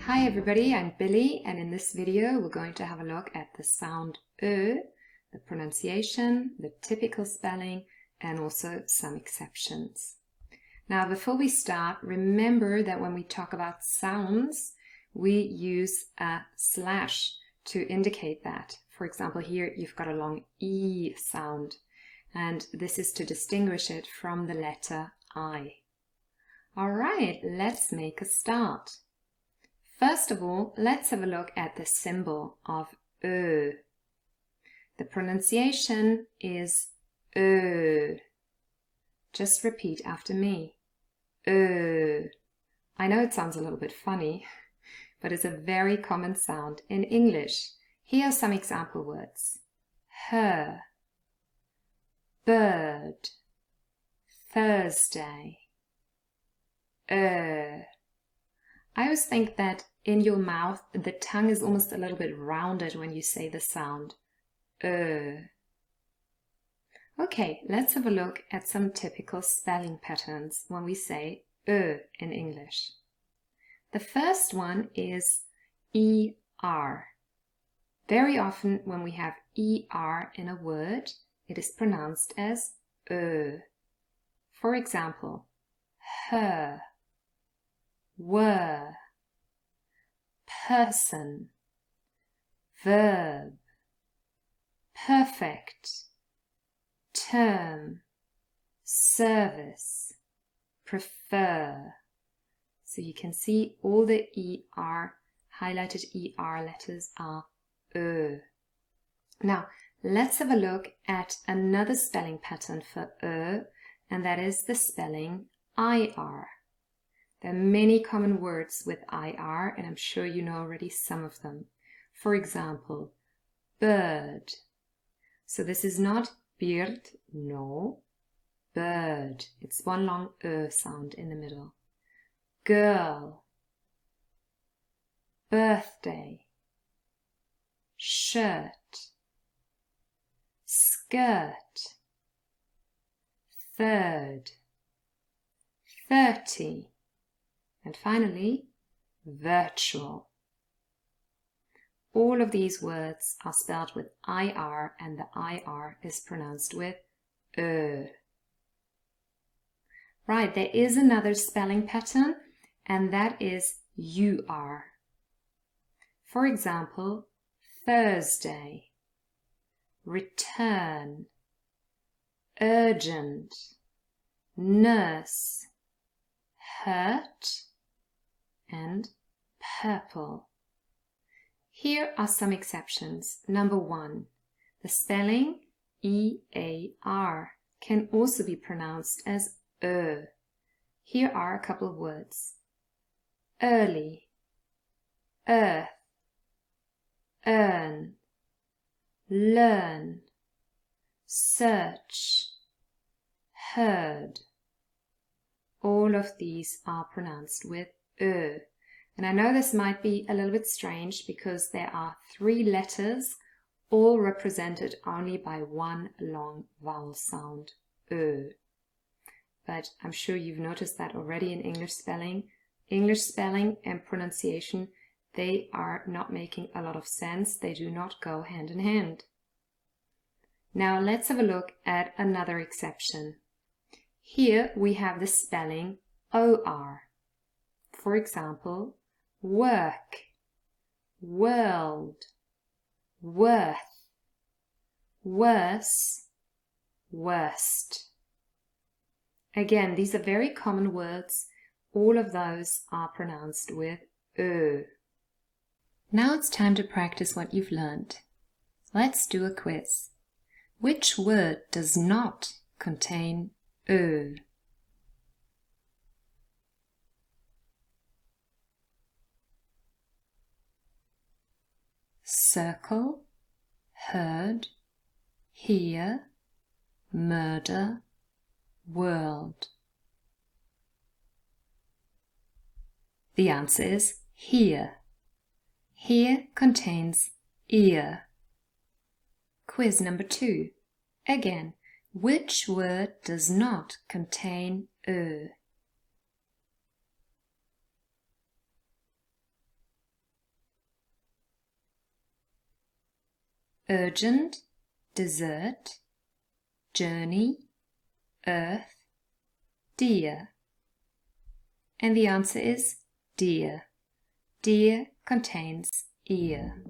Hi everybody, I'm Billy, and in this video we're going to have a look at the sound the pronunciation, the typical spelling, and also some exceptions. Now before we start, remember that when we talk about sounds, we use a slash to indicate that. For example, here you've got a long E sound, and this is to distinguish it from the letter I. Alright, let's make a start. First of all, let's have a look at the symbol of Ö. The pronunciation is Ö. Just repeat after me. Ö. I know it sounds a little bit funny, but it's a very common sound in English. Here are some example words. Her, bird, Thursday, I always think that in your mouth, the tongue is almost a little bit rounded when you say the sound Okay, let's have a look at some typical spelling patterns when we say in English. The first one is ER. Very often when we have ER in a word, it is pronounced as For example, her, were, person, verb, perfect, term, service, prefer. So you can see all the highlighted ER letters are Now, let's have a look at another spelling pattern for and that is the spelling IR. There are many common words with IR, and I'm sure you know already some of them. For example, bird. So this is not bird, no. Bird. It's one long sound in the middle. Girl. Birthday. Shirt. Skirt. Third. 30. And finally, virtual. All of these words are spelled with IR, and the IR is pronounced with Right, there is another spelling pattern, and that is UR. For example, Thursday, return, urgent, nurse, hurt, and purple. Here are some exceptions. Number 1, the spelling EAR can also be pronounced as Here are a couple of words. Early, earth, earn, learn, search, heard. All of these are pronounced with And I know this might be a little bit strange because there are 3 letters, all represented only by one long vowel sound, But I'm sure you've noticed that already in English spelling. English spelling and pronunciation, they are not making a lot of sense. They do not go hand in hand. Now let's have a look at another exception. Here we have the spelling OR. For example, work, world, worth, worse, worst. Again, these are very common words. All of those are pronounced with Now it's time to practice what you've learned. Let's do a quiz. Which word does not contain Circle, heard, hear, murder, world. The answer is here. Here contains ear. Quiz number 2. Again, which word does not contain urgent, desert, journey, earth, dear. And the answer is dear. Dear contains ear.